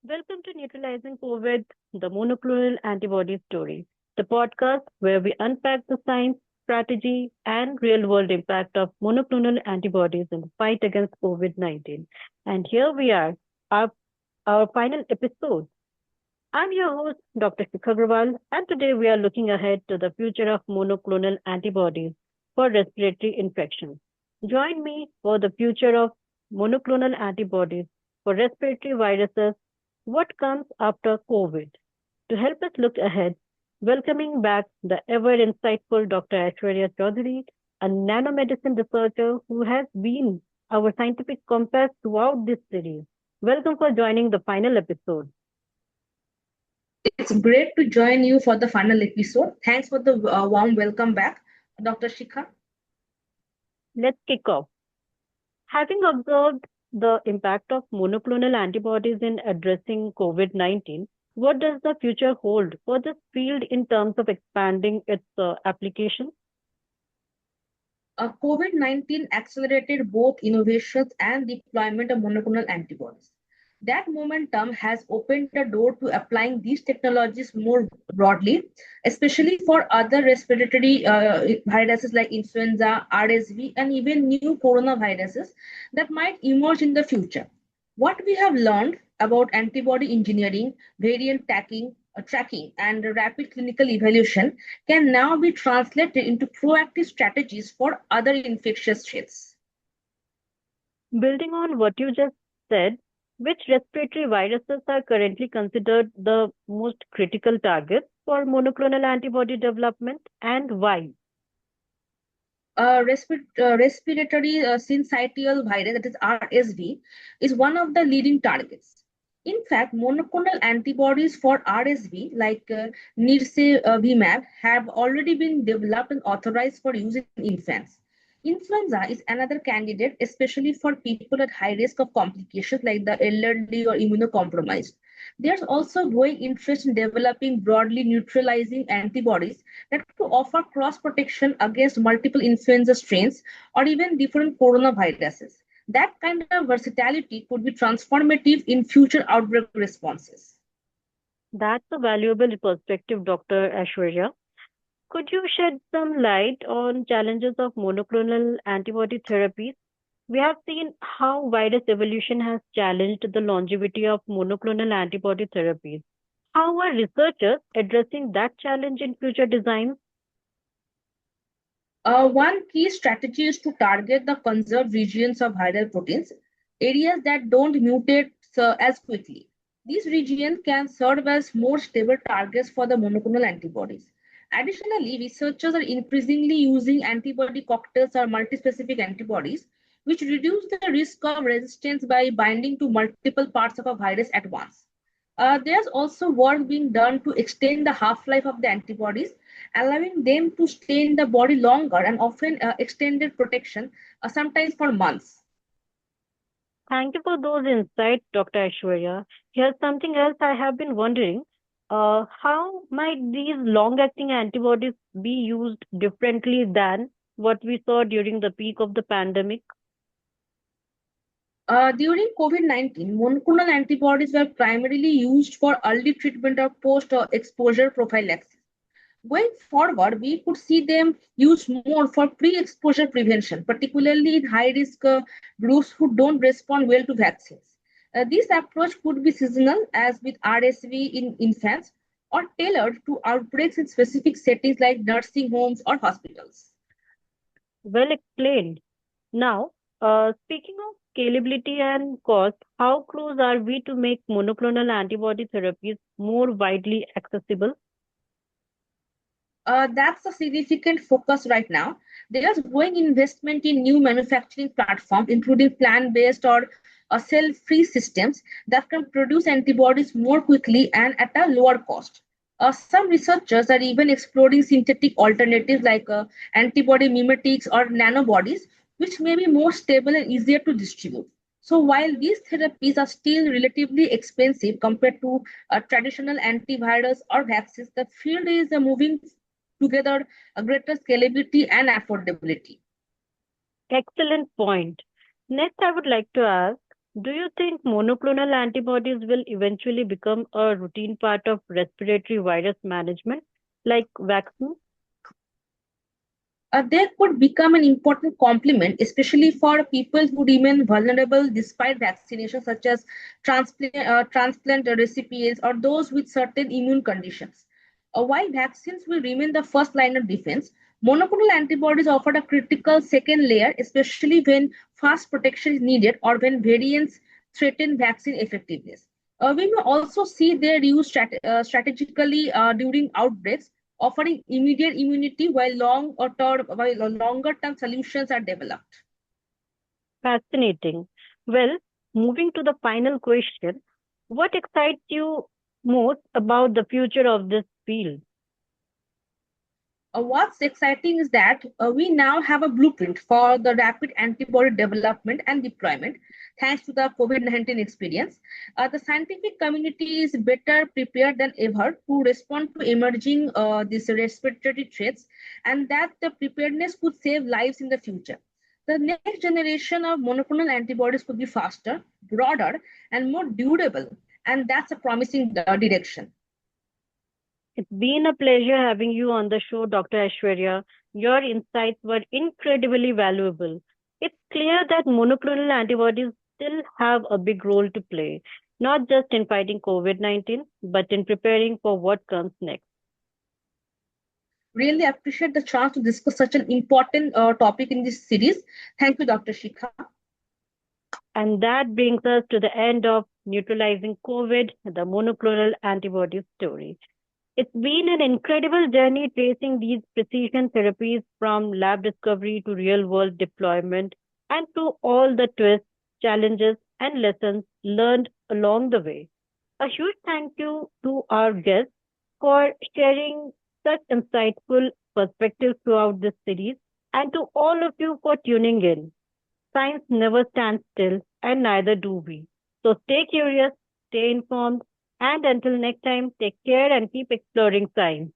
Welcome to Neutralizing COVID, the monoclonal antibody story, the podcast where we unpack the science, strategy, and real world impact of monoclonal antibodies in the fight against COVID 19. And here we are, our, our final episode. I'm your host, Dr. Shikha Agrawal, and today we are looking ahead to the future of monoclonal antibodies for respiratory infections. Join me for the future of monoclonal antibodies for respiratory viruses. What comes after COVID? To help us look ahead, welcoming back the ever insightful Dr. Aiswarya Chaudhuri, a nanomedicine researcher who has been our scientific compass throughout this series. Welcome for joining the final episode. It's great to join you for the final episode. Thanks for the warm welcome back, Dr. Shikha. Let's kick off. Having observed the impact of monoclonal antibodies in addressing COVID 19, what does the future hold for this field in terms of expanding its application? COVID-19 accelerated both innovations and deployment of monoclonal antibodies. That momentum has opened the door to applying these technologies more broadly, especially for other respiratory viruses like influenza, RSV, and even new coronaviruses that might emerge in the future. What we have learned about antibody engineering, tracking, and rapid clinical evaluation can now be translated into proactive strategies for other infectious threats. Building on what you just said, which respiratory viruses are currently considered the most critical targets for monoclonal antibody development and why? Respiratory syncytial virus, that is RSV, is one of the leading targets. In fact, monoclonal antibodies for RSV, like nirsevimab, have already been developed and authorized for use in infants. Influenza is another candidate, especially for people at high risk of complications like the elderly or immunocompromised. There's also growing interest in developing broadly neutralizing antibodies that could offer cross protection against multiple influenza strains or even different coronaviruses. That kind of versatility could be transformative in future outbreak responses. That's a valuable perspective, Dr. Ashwarya. Could you shed some light on challenges of monoclonal antibody therapies? We have seen how virus evolution has challenged the longevity of monoclonal antibody therapies. How are researchers addressing that challenge in future designs? One key strategy is to target the conserved regions of viral proteins, areas that don't mutate as quickly. These regions can serve as more stable targets for the monoclonal antibodies. Additionally, researchers are increasingly using antibody cocktails or multispecific antibodies, which reduce the risk of resistance by binding to multiple parts of a virus at once. There's also work being done to extend the half-life of the antibodies, allowing them to stay in the body longer and often extended protection, sometimes for months. Thank you for those insights, Dr. Aishwarya. Here's something else I have been wondering. How might these long acting antibodies be used differently than what we saw during the peak of the pandemic? During COVID-19, monoclonal antibodies were primarily used for early treatment of post-exposure prophylaxis. Going forward, we could see them used more for pre-exposure prevention, particularly in high-risk groups who don't respond well to vaccines. This approach could be seasonal, as with RSV in infants, or tailored to outbreaks in specific settings like nursing homes or hospitals. Well explained. Now, speaking of scalability and cost, how close are we to make monoclonal antibody therapies more widely accessible? That's a significant focus right now. There's growing investment in new manufacturing platforms, including plant-based or cell-free systems that can produce antibodies more quickly and at a lower cost. Some researchers are even exploring synthetic alternatives like antibody mimetics or nanobodies, which may be more stable and easier to distribute. So while these therapies are still relatively expensive compared to traditional antivirals or vaccines, the field is moving together a greater scalability and affordability. Excellent point. Next, I would like to ask, Do you think monoclonal antibodies will eventually become a routine part of respiratory virus management, like vaccines? They could become an important complement, especially for people who remain vulnerable despite vaccination, such as transplant recipients or those with certain immune conditions. While vaccines will remain the first line of defense, monoclonal antibodies offer a critical second layer, especially when fast protection is needed or when variants threaten vaccine effectiveness. We may also see their use strategically during outbreaks, offering immediate immunity while longer term solutions are developed. Fascinating. Well, moving to the final question, what excites you most about the future of this field? What's exciting is that we now have a blueprint for the rapid antibody development and deployment thanks to the COVID 19 experience. The scientific community is better prepared than ever to respond to emerging these respiratory threats, and that the preparedness could save lives in the future. The next generation of monoclonal antibodies could be faster, broader, and more durable, and that's a promising direction. It's been a pleasure having you on the show, Dr. Aishwarya. Your insights were incredibly valuable. It's clear that monoclonal antibodies still have a big role to play, not just in fighting COVID 19, but in preparing for what comes next. Really appreciate the chance to discuss such an important topic in this series. Thank you, Dr. Shikha. And that brings us to the end of Neutralizing COVID, the monoclonal antibody story. It's been an incredible journey tracing these precision therapies from lab discovery to real world deployment and to all the twists, challenges, and lessons learned along the way. A huge thank you to our guests for sharing such insightful perspectives throughout this series and to all of you for tuning in. Science never stands still, and neither do we. So stay curious, stay informed, and until next time, take care and keep exploring science.